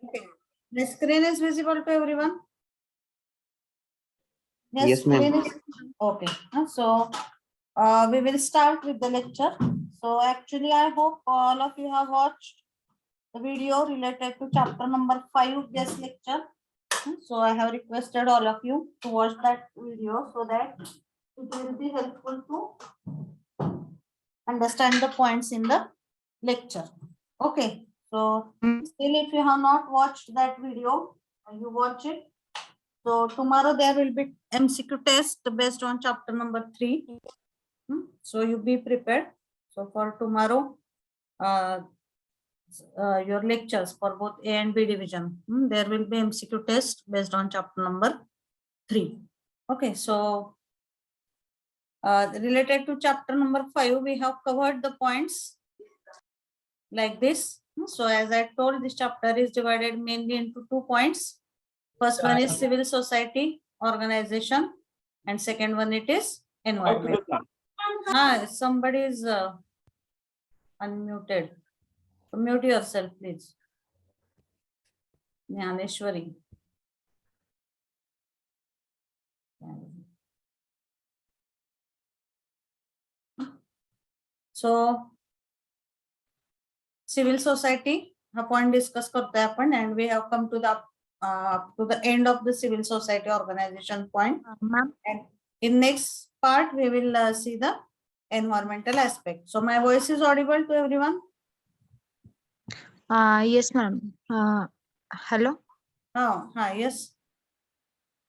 Okay. The screen is visible to everyone? Yes, screen ma'am. is okay. So we will start with the lecture. So actually, I hope all of you have watched the video related to chapter number 5 guest lecture. So I have requested all of you to watch that video so that it will be helpful to understand the points in the lecture. Okay. So still, if you have not watched that video, you watch it. So tomorrow there will be MCQ test based on chapter number 3. So you be prepared. So for tomorrow, your lectures for both A and B division, there will be MCQ test based on chapter number 3. Okay, so related to chapter number 5, we have covered the points like this. So as I told, this chapter is divided mainly into 2 points. First one is civil society organization, and second one it is environment. Somebody is unmuted. Mute yourself, please. Jnaneshwari. So civil society हा point discuss करतोय आपण, and we have come to the end of the civil society organization point. And in next part we will see the environmental aspect. So my voice is audible to everyone? Yes, ma'am. Hello. Oh, yes.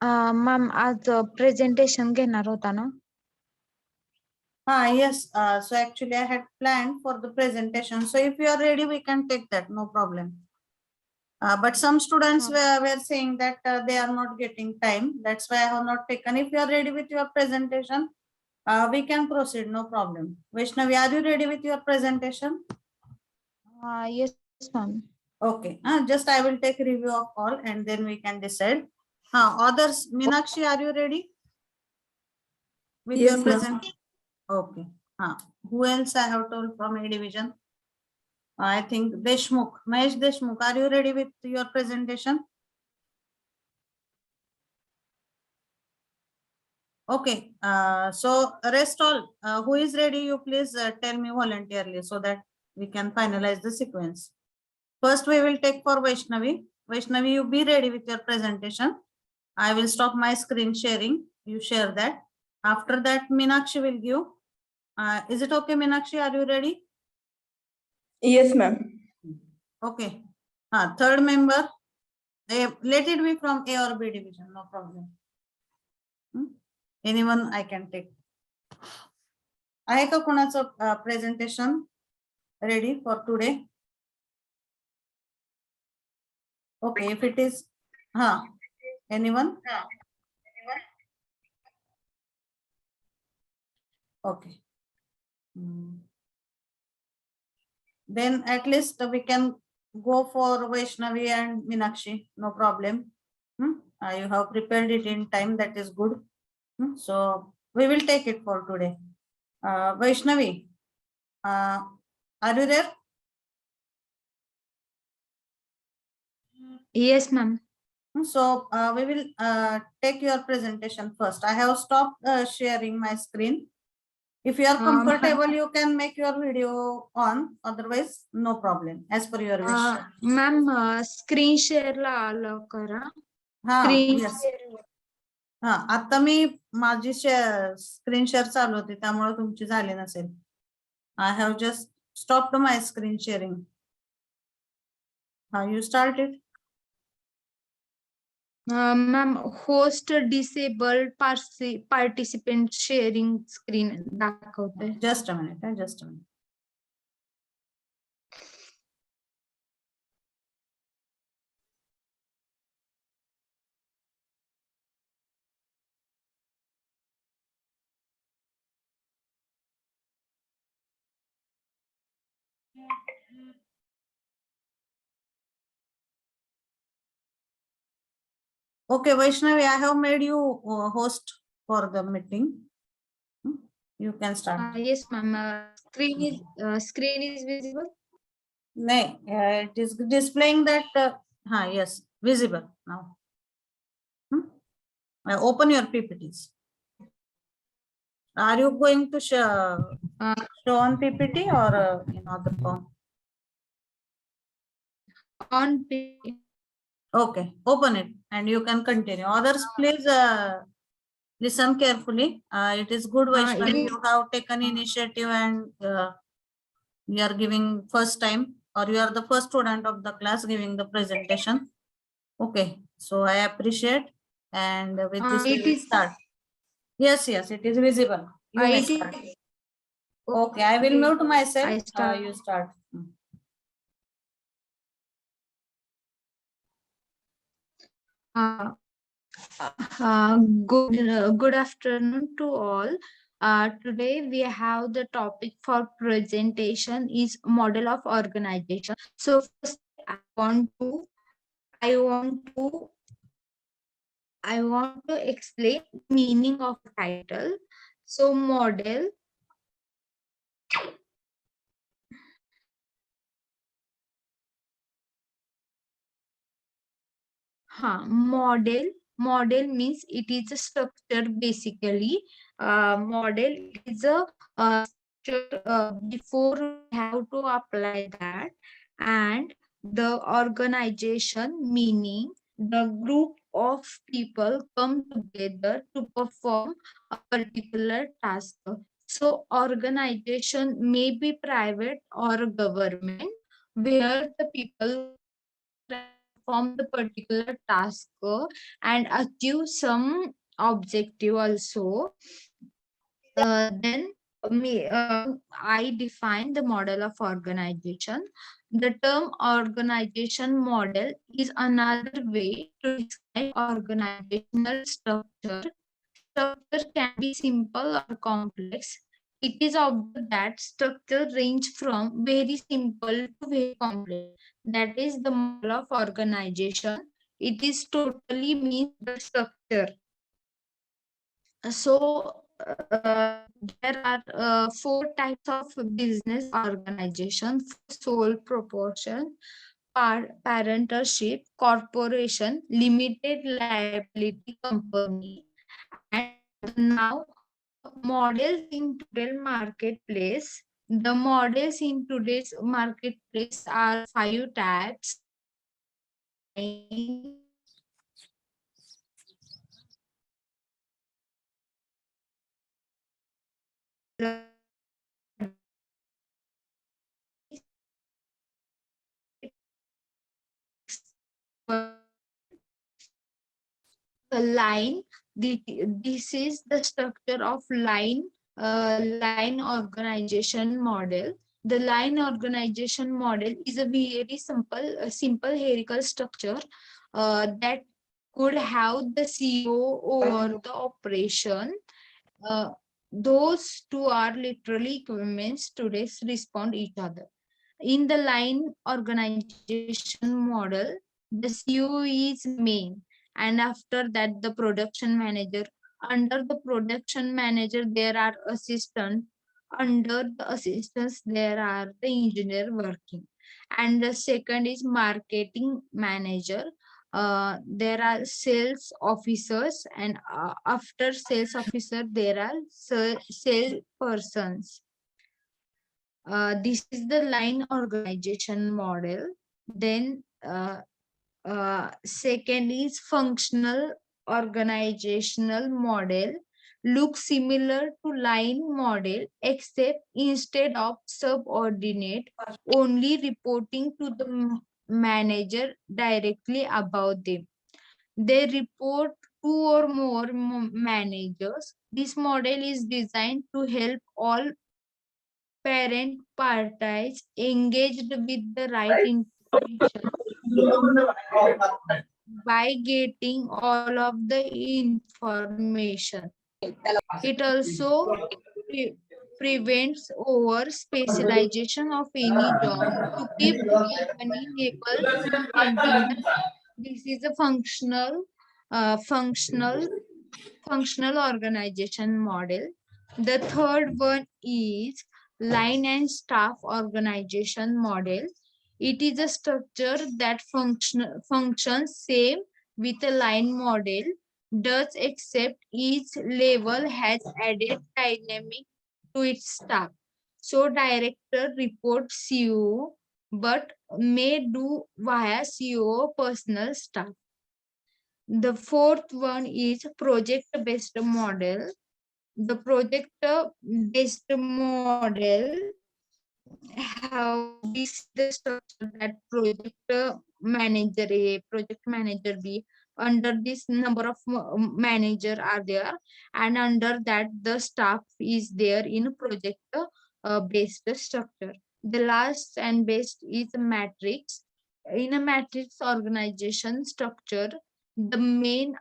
Ma'am, आज presentation घेणार होता ना? Yes. So actually I had planned for the presentation. So if you are ready, we can take that, no problem. But some students were saying that they are not getting time. That's why I have not taken. If you are ready with your presentation, we can proceed, no problem. Vaishnavi, are you ready with your presentation? Yes, ma'am. Okay. Just I will take review of all and then we can decide. Others, Meenakshi, are you ready with your presentation? Okay. Who else I have told from A division? I think Deshmukh. Mahesh Deshmukh, are you ready with your presentation? Okay. So rest all. Who is ready? You please tell me voluntarily so that we can finalize the sequence. First, we will take for Vaishnavi. Vaishnavi, you be ready with your presentation. I will stop my screen sharing. You share that. After that, Meenakshi will give. Is it okay, Meenakshi? Are you ready? Yes, ma'am. Okay. Third member, let it be from A or B division, no problem. Anyone I can take. आहे का कोणाचं presentation ready for today? Okay, if it is, anyone? Okay. Then at least we can go for Vaishnavi and Meenakshi, no problem. You have prepared it in time, that is good. So we will take it for today. Vaishnavi, are you there? Yes, ma'am. So we will take your presentation first. I have stopped sharing my screen. If you are comfortable, you can make your video on. Otherwise, no problem. As per your wish. Ma'am, screen share La allow करा. Yes. आता मी माझी screen share चालू होती त्यामुळे तुमची झाली नसेल. I have just stopped my screen sharing. You start it. Ma'am, host disabled participant sharing screen दाखवते. Just a minute. Just a minute. Okay, Vaishnavi, I have made you host for the meeting. You can start. Yes, ma'am. Screen is visible. No, it is displaying that Yes, visible now. Open your PPTs. Are you going to show on PPT or in other form? On Okay, open it and you can continue. Others, please listen carefully. It is good, Vaishnavi, you have taken initiative and you are giving first time, or you are the first student of the class giving the presentation. Okay, so I appreciate, and with this we it will is start. Yes, it is visible. You may it is start. Okay, I will mute myself. I start. You start. Uh, good afternoon to all. Today we have the topic for presentation is model of organization. So first I want to explain meaning of title. So model model means it is a structure basically. Model is a structure before we have to apply that, and the organization meaning the group of people come together to perform a particular task. So organization may be private or government, where the people perform the particular task and achieve some objective also. Then I define the model of organization. The term organization model is another way to describe organizational structure. Structure can be simple or complex. It is observed that structure range from very simple to very complex. That is the model of organization. It is totally means the structure. So there are four types of business organization: sole proportion, parentership, corporation, limited liability company, and now models in today's marketplace. The models in today's marketplace are five types. A line. This is the structure of line organization model. The line organization model is a very simple hierarchical structure that could have the CEO over the operation. uh, those two are literally equivalents today respond each other. In the line organization model, the CEO is main, and after that, the production manager. Under the production manager, there are assistants. Under the assistants, there are the engineer working. And the second is marketing manager. There are sales officers, and after sales officer, there are sales persons. This is the line organization model. Then second is functional organizational model. Looks similar to line model, except instead of subordinate only reporting to the manager directly above them, they report two or more managers. This model is designed to help all parent parties engaged with the right information by getting all of the information. It also prevents over specialization of any job to keep the company able to engineer. This is a uh, functional functional organization model. The third one is line and staff organization model. It is a structure that functions same with a line model, does except each level has added dynamic to its staff. So director report CEO, but may do via CEO personal staff. The fourth one is project-based model. The project-based model, how this is the structure that project manager be under this number of manager are there, and under that the staff is there in project based structure. The last and best is a matrix. In a matrix organization structure, the main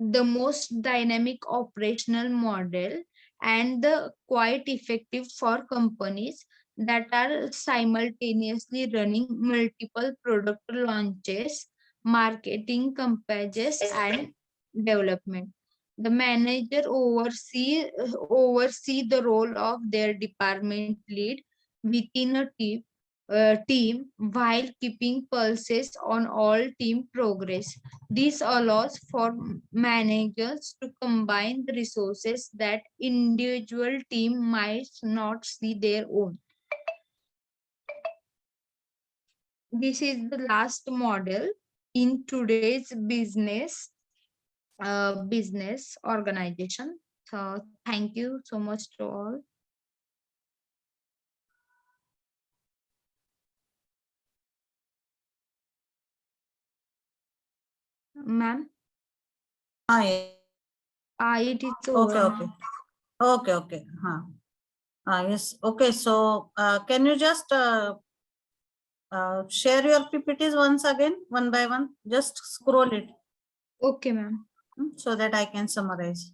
the most dynamic operational model and the quite effective for companies that are simultaneously running multiple product launches, marketing campaigns, and development. The manager oversee the role of their department lead within a team while keeping pulses on all team progress. This allows for managers to combine the resources that individual team might not see their own. This is the last model in today's business organization. So thank you so much to all. Ma'am, Yes. it is over. Okay, okay. Okay, okay. Yes. Okay, so can you just share your PPTs once again, one by one? Just scroll it Okay, ma'am. so that I can summarize.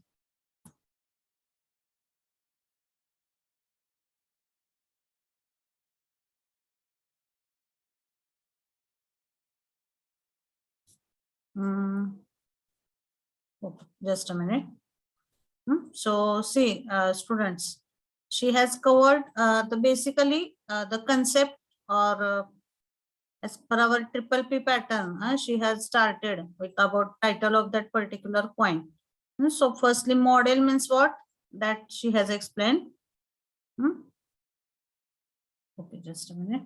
Okay, just a minute. So see, students, she has covered basically the concept, or as per our triple P pattern, she has started with about title of that particular point. So firstly, model means what? That she has explained. Okay, just a minute.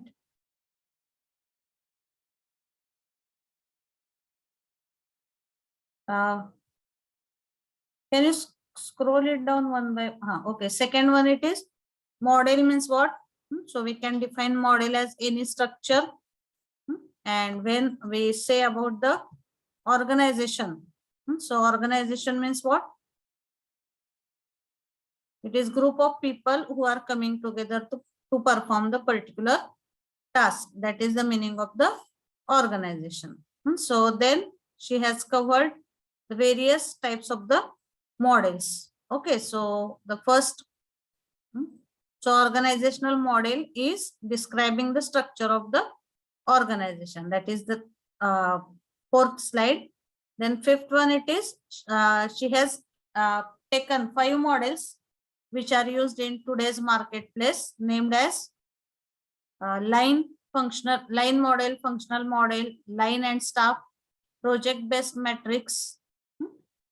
Can you scroll it down one by? Okay, second one it is model means what? So we can define model as any structure. And when we say about the organization, so organization means what? It is group of people who are coming together to perform the particular task. That is the meaning of the organization. So then she has covered the various types of the models. Okay, so the first, so organizational model is describing the structure of the organization. That is the fourth slide. Then fifth one it is, she has taken 5 models which are used in today's marketplace, named as line model, functional model, line and staff, project based matrix.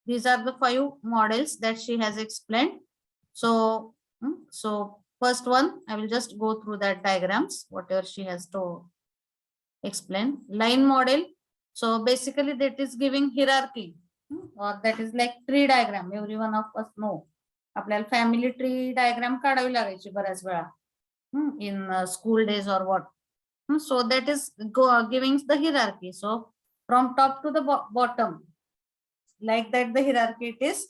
These are the 5 models that she has explained. So first one, I will just go through that diagrams, whatever she has to explain. Line model, so basically that is giving hierarchy, or that is like tree diagram. Every one of us know आपल्याला family tree diagram काढावी लागायची बऱ्याच वेळा in school days or what. So that is giving the hierarchy. So from top to the bottom, like that the hierarchy it is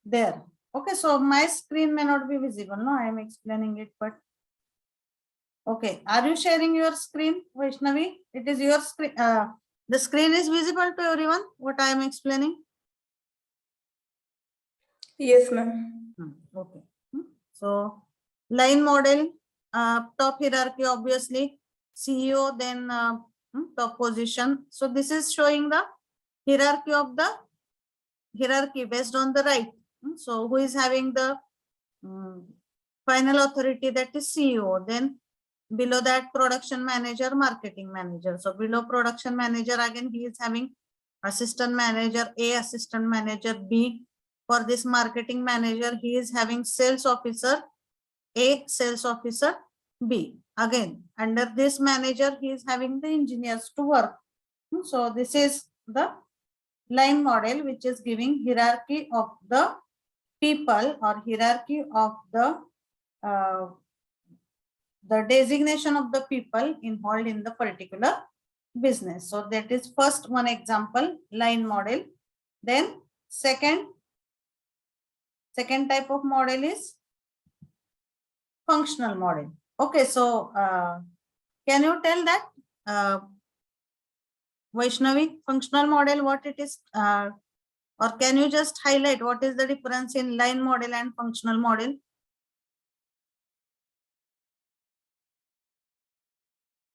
there. Okay, so my screen may not be visible. No, I am explaining it, but okay. Are you sharing your screen, Vaishnavi? It is your screen. The screen is visible to everyone, what I am explaining? Yes, ma'am. Okay. So line model, top hierarchy, obviously CEO, then top position. So this is showing the hierarchy of the hierarchy based on the right. So who is having the final authority? That is CEO. Then below that production manager, marketing manager. So below production manager, again, he is having assistant manager A, assistant manager B. For this marketing manager, he is having sales officer A, sales officer B. Again, under this manager, he is having the engineers to work. So this is the line model, which is giving hierarchy of the people or hierarchy of the designation of the people involved in the particular business. So that is first one example, line model. Then second type of model is functional model. Okay, so can you tell that Vaishnavi, functional model, what it is, or can you just highlight what is the difference in line model and functional model?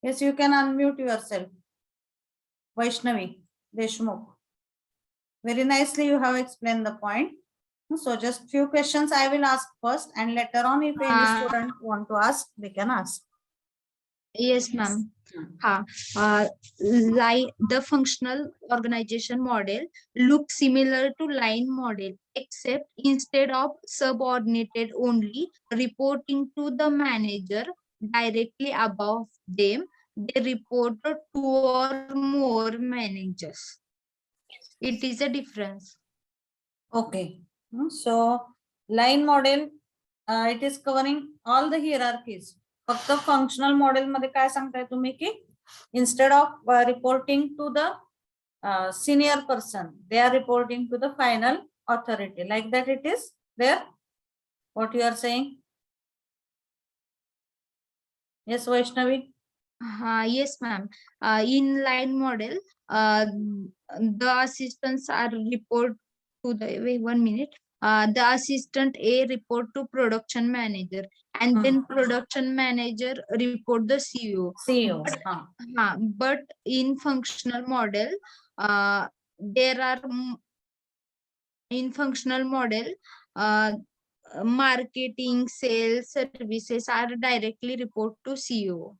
Yes, you can unmute yourself. Vaishnavi Deshmukh. Very nicely you have explained the point. So just few questions I will ask first, and later on if any student want to ask, they can ask. Yes, ma'am. The functional organization model looks similar to line model, except instead of subordinated only reporting to the manager directly above them, they report to two or more managers. It is a difference. Okay. So line model, it is covering all the hierarchies. फक्त functional model मध्ये काय सांगताय तुम्ही की instead of reporting to the senior person, they are reporting to the final authority. Like that it is there. What you are saying? Yes, Vaishnavi. Yes, ma'am. In line model, the assistants are report to the wait 1 minute. The assistant A report to production manager, and then production manager report the CEO. CEO. But in functional model, there are in functional model, marketing, sales, services are directly report to CEO.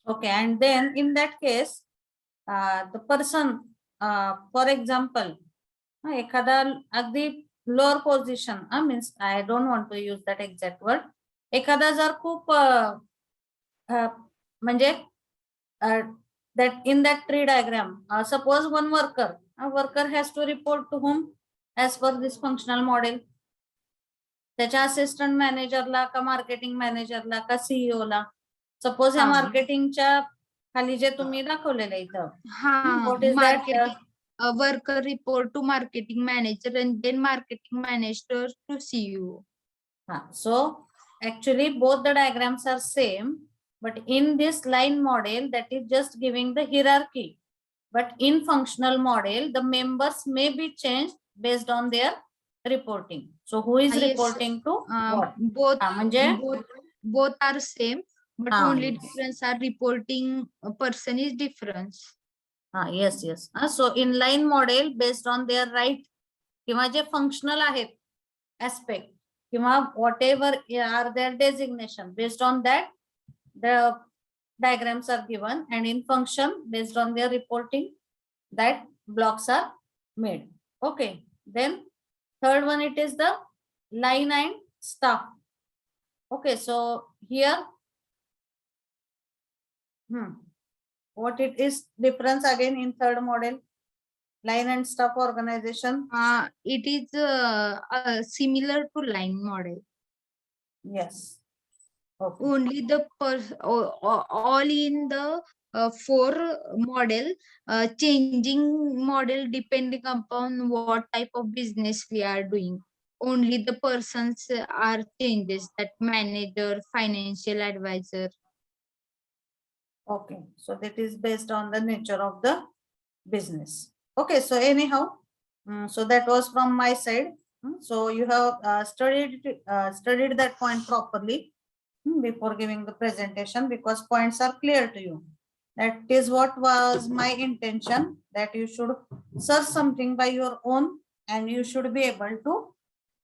Okay, and then in that case, the person, for example, एखादा अगदी lower position means I don't want to use that exact word, एखादा जर खूप म्हणजे that in that tree diagram, suppose one worker has to report to whom as per this functional model, त्याच्या assistant मॅनेजरला का marketing मॅनेजरला का CEO ला. Suppose या मार्केटिंगच्या खाली जे तुम्ही दाखवलेलं इथं, what is that? Worker report to marketing manager and then marketing manager to CEO. So actually both the diagrams are same, but in this line model that is just giving the hierarchy, but in functional model the members may be changed based on their reporting. So who is reporting to what? Both are same, but only difference are reporting person is difference. Yes. So in line model based on their right किंवा जे functional आहेत aspect किंवा whatever are their designation, based on that the diagrams are given, and in function based on their reporting that blocks are made. Okay, then third one, it is the line and staff. Okay, so here what it is difference again in third model, line and staff organization? It is similar to line model. Yes. Okay. Only the all in the 4 model, changing model depending upon what type of business we are doing. Only the persons are changes, that manager, financial advisor. Okay, so that is based on the nature of the business. Okay, so anyhow, so that was from my side. So you have studied that point properly before giving the presentation, because points are clear to you. That is what was my intention, that you should search something by your own and you should be able to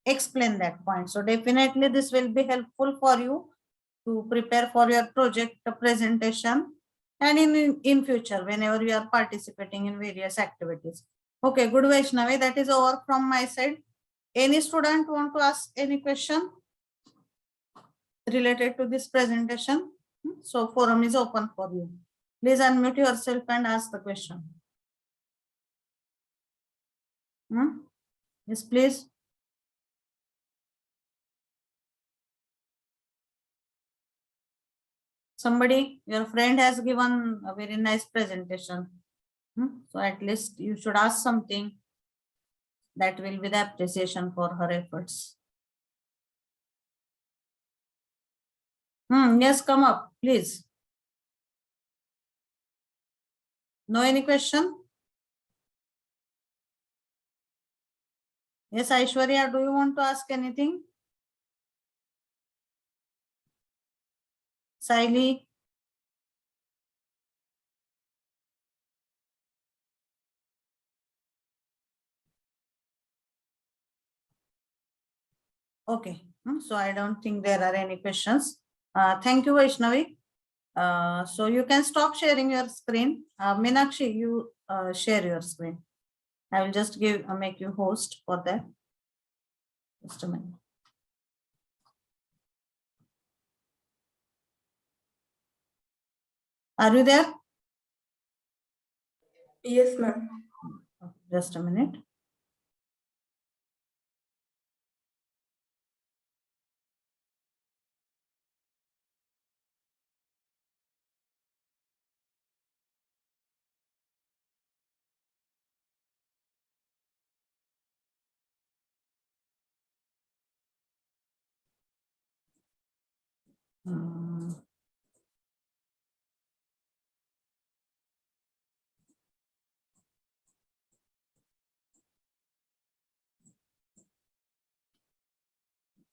explain that point. So definitely this will be helpful for you to prepare for your project presentation and in future whenever you are participating in various activities. Okay, good Vaishnavi, that is over from my side. Any student want to ask any question related to this presentation? So forum is open for you. Please unmute yourself and ask the question. Yes, please. Somebody, your friend has given a very nice presentation. So at least you should ask something that will be the appreciation for her efforts. Yes, come up, please. No any question? Yes, Aishwarya, do you want to ask anything? Saili? Okay, so I don't think there are any questions. Thank you, Vaishnavi. So you can stop sharing your screen. Meenakshi, you share your screen. I will just make you host for that. Just a minute. Are you there? Yes, ma'am. Just a minute.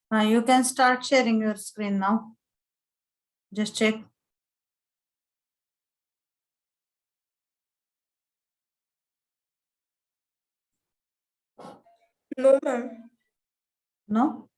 You can start sharing your screen now. Just check. No, ma'am. No?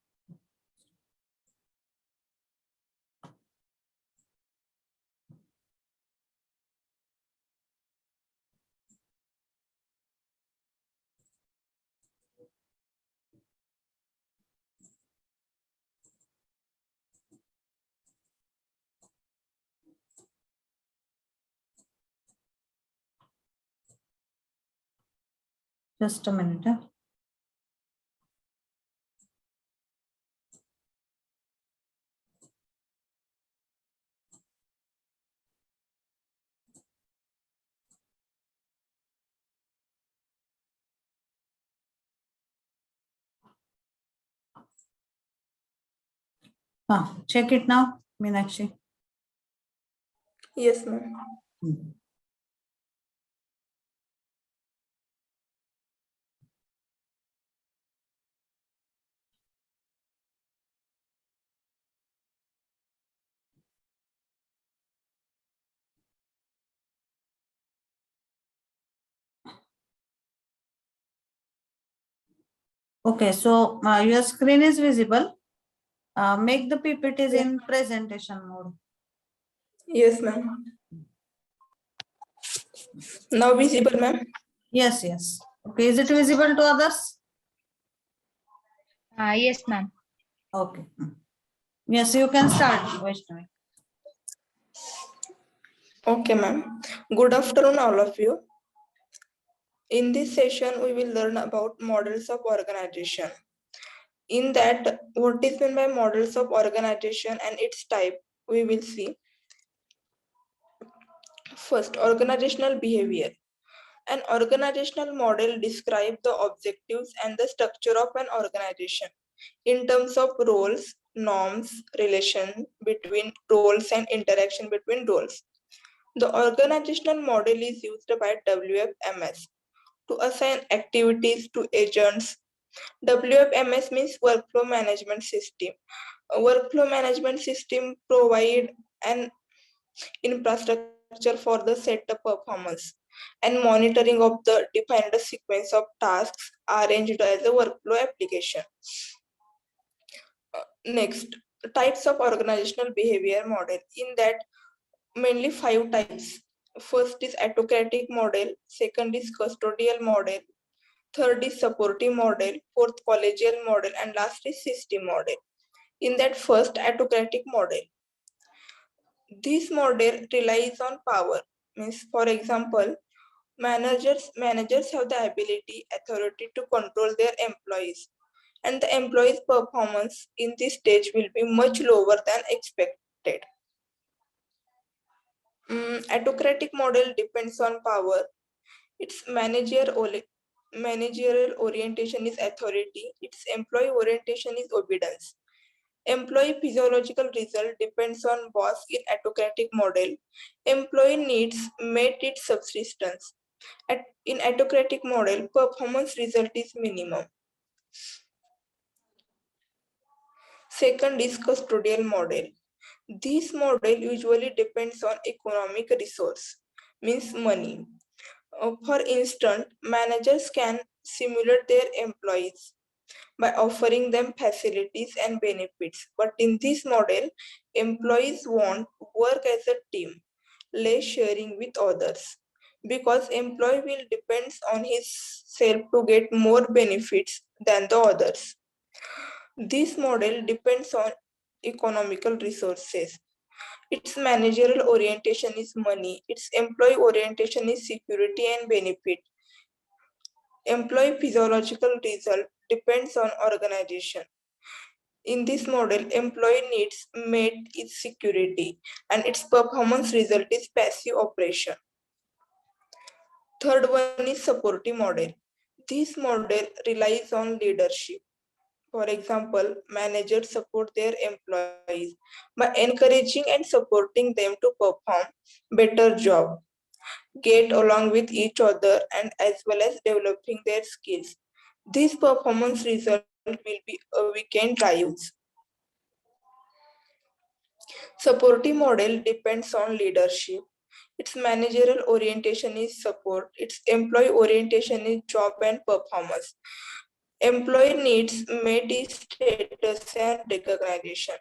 Just a minute. Check it now, Meenakshi. Yes, ma'am. Okay, so your screen is visible. Make the PPTs Yes. in presentation mode. Yes, ma'am. Now visible, ma'am. Yes, yes. Okay, is it visible to others? Yes, ma'am. Okay. Yes, you can start, Vaishnavi. Okay, ma'am. Good afternoon, all of you. In this session, we will learn about models of organization. In that, what is meant by models of organization and its type, we will see. First, organizational behavior. An organizational model describes the objectives and the structure of an organization in terms of roles, norms, relation between roles, and interaction between roles. The organizational model is used by WFMS to assign activities to agents. WFMS means workflow management system. A workflow management system provides an infrastructure for the setup performance and monitoring of the defined sequence of tasks arranged as a workflow application. Next, types of organizational behavior model. In that, mainly 5 types. First is autocratic model, second is custodial model, third is supportive model, fourth collegial model, and last is system model. In that first autocratic model, this model relies on power. Means, for example, managers have the authority to control their employees, and the employees' performance in this stage will be much lower than expected. Autocratic model depends on power. Its managerial orientation is authority. Its employee orientation is obedience. Employee physiological result depends on boss in autocratic model. Employee needs met its subsistence. In autocratic model, performance result is minimum. Second is custodial model. This model usually depends on economic resource, means money. For instance, managers can simulate their employees by offering them facilities and benefits. But in this model, employees want work as a team, less sharing with others. Because employee will depend on his self to get more benefits than the others. This model depends on economical resources. Its managerial orientation is money. Its employee orientation is security and benefit. Employee physiological result depends on organization. In this model, employee needs met is security and its performance result is passive operation. Third one is supportive model. This model relies on leadership. For example, managers support their employees by encouraging and supporting them to perform better job, get along with each other, and as well as developing their skills. This performance result will be a weekend drives. Supportive model depends on leadership. Its managerial orientation is support. Its employee orientation is job and performance. Employee needs met is status and recognition.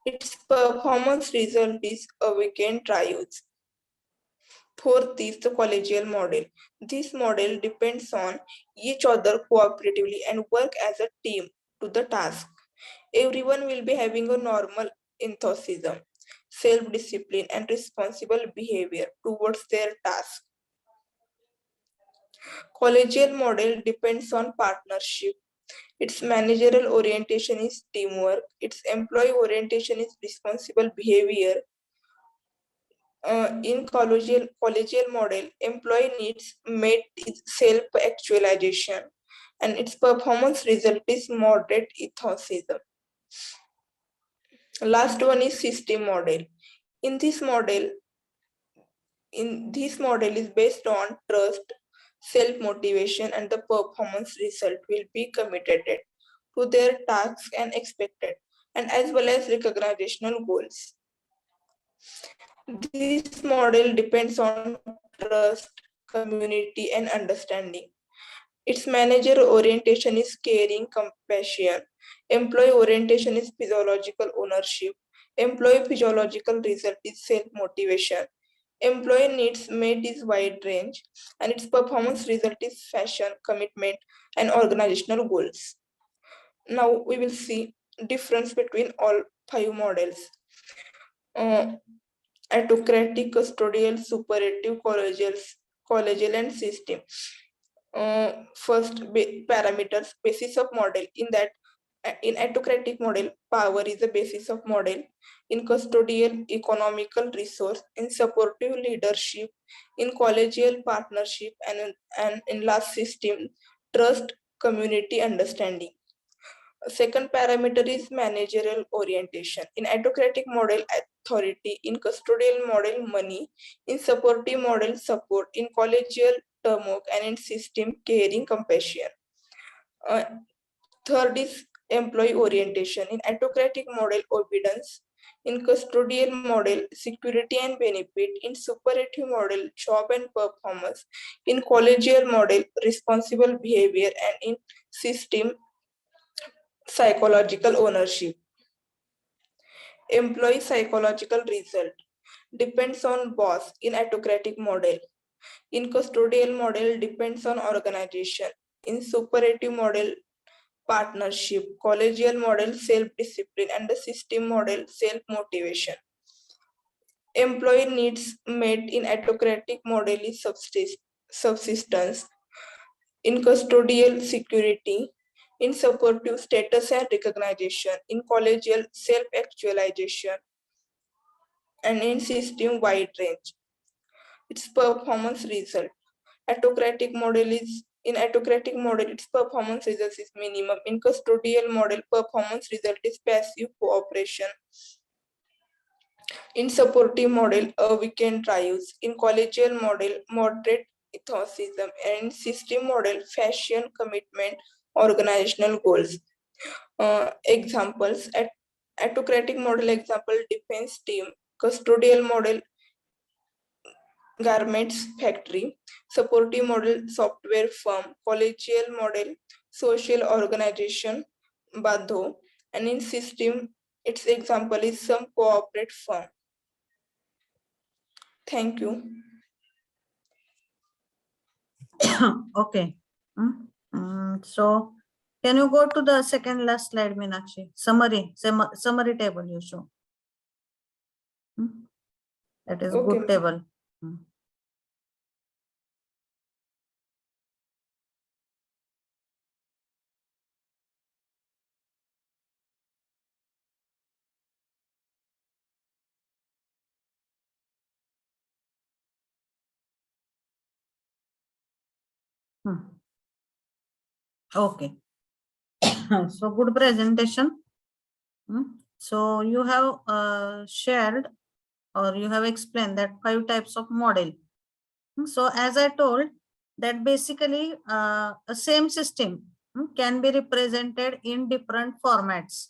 Its performance result is a weekend trials. Fourth is the collegial model. This model depends on each other cooperatively and work as a team to the task. Everyone will be having a normal enthusiasm, self-discipline, and responsible behavior towards their task. Collegial model depends on partnership. Its managerial orientation is teamwork. Its employee orientation is responsible behavior. In collegial model, employee needs met is self-actualization, and its performance result is moderate enthusiasm. Last one is system model. In this model, is based on trust, self-motivation, and the performance result will be committed to their tasks and expected, and as well as recognitional goals. This model depends on trust, community, and understanding. Its manager orientation is caring, compassion. Employee orientation is physiological ownership. Employee physiological result is self-motivation. Employee needs met is wide range, and its performance result is fashion, commitment, and organizational goals. Now we will see difference between all 5 models. Autocratic, custodial, superative, collegial, and system. First parameters, basis of model. In that, in autocratic model, power is the basis of model. In custodial, economical resource. In supportive, leadership. In collegial, partnership. And in last system, trust, community, understanding. Second parameter is managerial orientation. In autocratic model, authority. In custodial model, money. In supportive model, support. In collegial, teamwork. And in system, caring, compassion. Third is employee orientation. In autocratic model, obedience. In custodial model, security and benefit. In superative model, job and performance. In collegial model, responsible behavior. And in system, psychological ownership. Employee psychological result depends on boss in autocratic model. In custodial model depends on organization. In superative model, partnership. Collegial model, self-discipline, and the system model, self-motivation. Employee needs met in autocratic model is subsistence. In custodial, security. In supportive, status and recognition. In collegial, self-actualization. And in system, wide range. Its performance result. Autocratic model is in autocratic model, its performance result is minimum. In custodial model, performance result is passive cooperation. In supportive model, a weekend trials. In collegial model, moderate ethosism. And in system model, fashion, commitment, organizational goals. Examples at autocratic model example, defense team. Custodial model, garments factory. Supportive model, software firm. Collegial model, social organization, Badho. And in system, its example is some corporate firm. Thank you. Okay. So can you go to the second last slide, Meenakshi? Summary table you show. That is Okay, good table. Okay. So good presentation. So you have shared or you have explained that 5 types of model. So as I told that basically a same system can be represented in different formats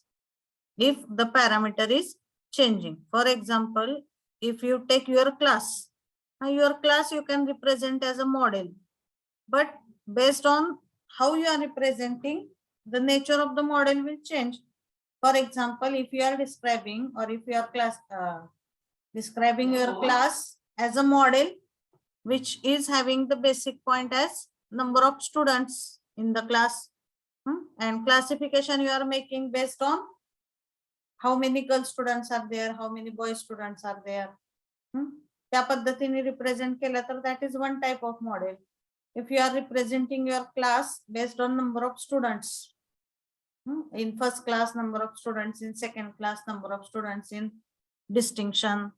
if the parameter is changing. For example, if you take your class you can represent as a model, but based on how you are representing, the nature of the model will change. For example, if you are describing or if you are describing your class as a model which is having the basic point as number of students in the class, and classification you are making based on how many girl students are there, how many boy students are there, त्या पद्धतीने represent केलं तर that is one type of model. If you are representing your class based on number of students, in first class number of students, in second class number of students, in distinction,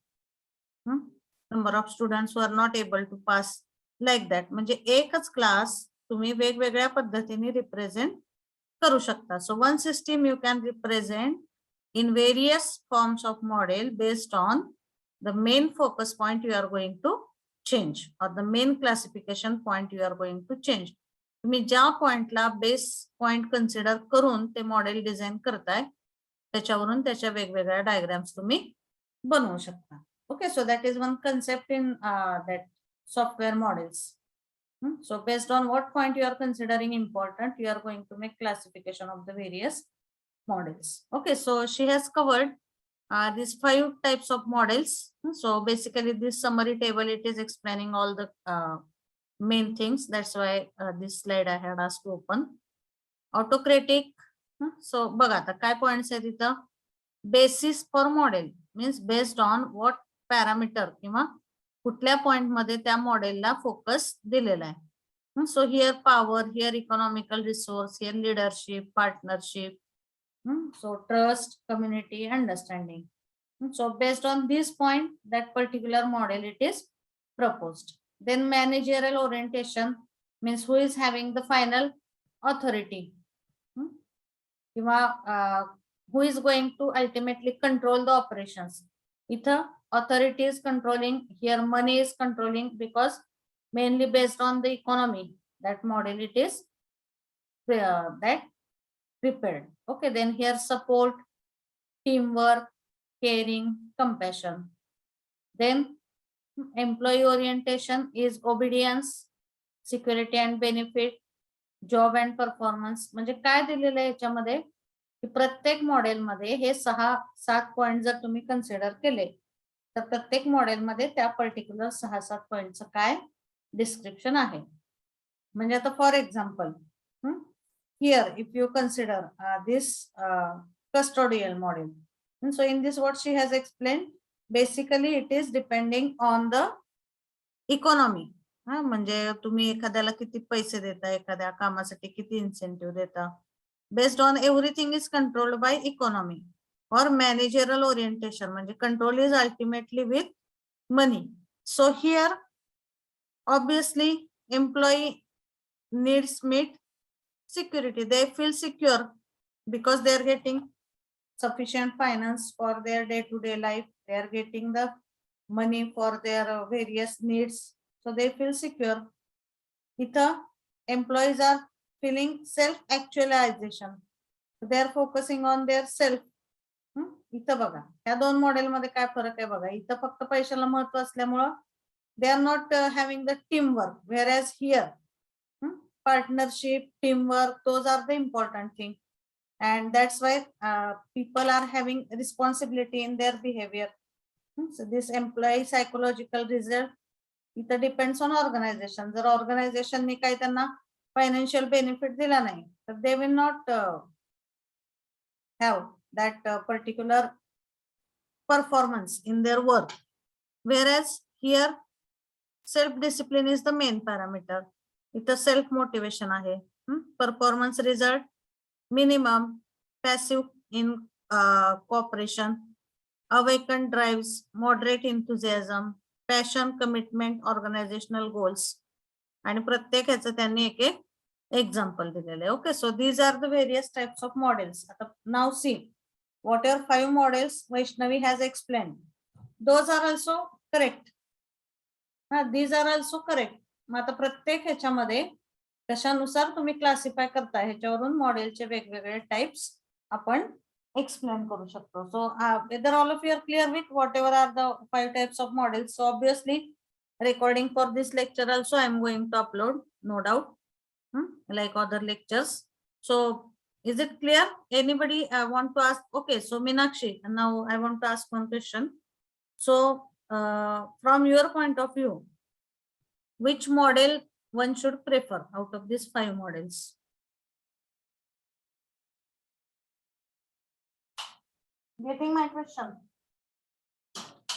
number of students who are not able to pass, like that. म्हणजे एकच class तुम्ही वेगवेगळ्या पद्धतीने represent करू शकता. So one system you can represent in various forms of model based on the main focus point you are going to change or the main classification point you are going to change. तुम्ही ज्या पॉइंटला base point consider करून ते model design करताय त्याच्यावरून त्याच्या वेगवेगळ्या diagrams तुम्ही बनवू शकता. Okay, so that is one concept in that software models. So based on what point you are considering important, you are going to make classification of the various models. Okay, so she has covered these 5 types of models. So basically this summary table, it is explaining all the main things. That's why this slide I had asked to open. Autocratic. So बघा आता काय points आहेत इथं. Basis for model means based on what parameter किंवा कुठल्या point मध्ये त्या मॉडेलला फोकस दिलेला आहे. So here power, here economical resource, here leadership, partnership, so trust, community, understanding. So based on this point, that particular model it is proposed. Then managerial orientation means who is having the final authority, who is going to ultimately control the operations. Either authority is controlling, here money is controlling, because mainly based on the economy, that model it is that prepared. Okay, then here support, teamwork, caring, compassion. Then employee orientation is obedience, security and benefit, job and performance. म्हणजे काय दिलेलं आहे याच्यामध्ये की प्रत्येक मॉडेलमध्ये हे 6-7 point जर तुम्ही कन्सिडर केले तर प्रत्येक मॉडेलमध्ये त्या पर्टिक्युलर 6-7 पॉइंटचं काय डिस्क्रिप्शन आहे. म्हणजे आता for example here if you consider this custodial model, and so in this what she has explained, basically it is depending on the economy. म्हणजे तुम्ही एखाद्याला किती पैसे देता, एखाद्या कामासाठी किती इन्सेंटिव्ह देता, based on everything is controlled by economy. or managerial orientation, म्हणजे control is ultimately with money. So here obviously employee needs meet security. They feel secure because they are getting sufficient finance for their day-to-day life. They are getting the money for their various needs, so they feel secure. Ithah employees are feeling self-actualization. They are focusing on their self. इथं बघा या दोन model मध्ये काय फरक आहे बघा. इथं फक्त पैशाला महत्व असल्यामुळं they are not having the team work, whereas here partnership, teamwork, those are the important thing, and that's why people are having responsibility in their behavior. So this employee psychological result, it depends on organization. जर organization ने काही त्यांना financial benefit दिला नाही तर they will not have that particular performance in their work, whereas here self discipline is the main parameter. इथं self motivation आहे. Performance result minimum, passive in cooperation, awakened drives, moderate enthusiasm, passion, commitment, organizational goals. आणि प्रत्येक ह्याचं त्यांनी एक एक example दिलेले. Okay, so these are the various types of models. आता नाव सी whatever 5 models Vaishnavi has explained, those are also correct. These are also correct. मग आता प्रत्येक ह्याच्यामध्ये कशानुसार तुम्ही क्लासिफाय करता ह्याच्यावरून मॉडेलचे वेगवेगळे टाइप्स आपण एक्सप्लेन करू शकतो. सो whether all of you are clear with whatever are the 5 types of models, so obviously recording for this lecture also I am going to upload, no doubt, like other lectures. So is it clear? Anybody want to ask? Okay, so Meenakshi, now I want to ask one question. So from your point of view, which model one should prefer out of these 5 models? Getting my question?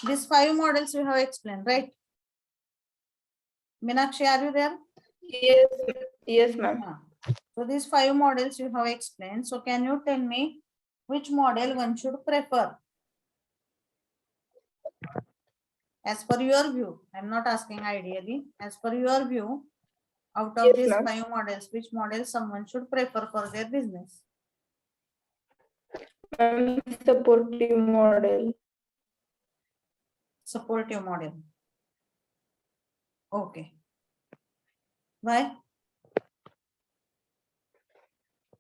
These 5 models we have explained, right? Meenakshi, are you there? Yes, ma'am. So these 5 models you have explained. So can you tell me which model one should prefer? As per your view, I'm not asking ideally. As per your view, out of Yes, these ma'am. 5 models, which model someone should prefer for their business? Supportive model. Supportive model. Okay. Why?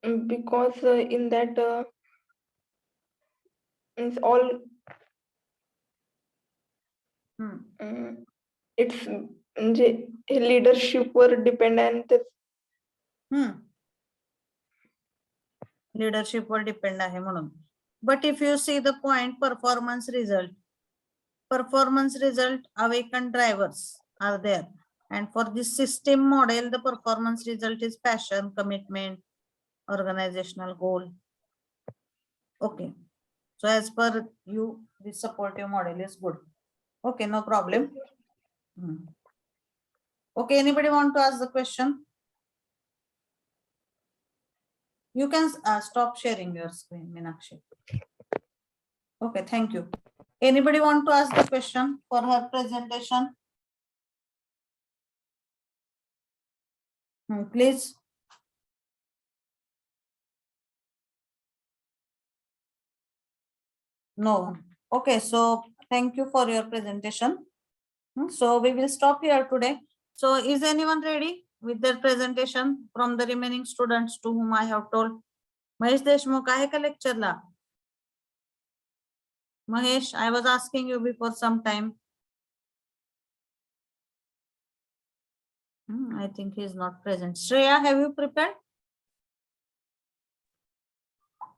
Because in that it's all it's म्हणजे leadership were depend and Leadership were depend आहे म्हणून. But if you see the point, performance result, awakened drivers are there. And for this system model, the performance result is passion, commitment, organizational goal. Okay. So as per you, this supportive model is good. Okay, no problem. Okay, anybody want to ask the question? You can stop sharing your screen, Meenakshi. Okay, thank you. Anybody want to ask the question for her presentation? Please. No. Okay, so thank you for your presentation. So we will stop here today. So is anyone ready with their presentation from the remaining students to whom I have told? Mahesh Deshmukh आहे का lecture La? Mahesh, I was asking you before some time. I think he is not present. Shreya, have you prepared?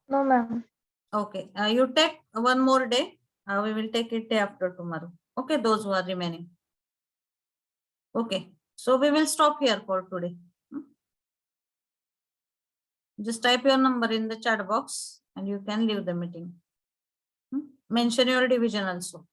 No, ma'am. Okay, you take one more day. We will take it day after tomorrow. Okay, those who are remaining. Okay, so we will stop here for today. Just type your number in the chat box and you can leave the meeting. Mention your division also.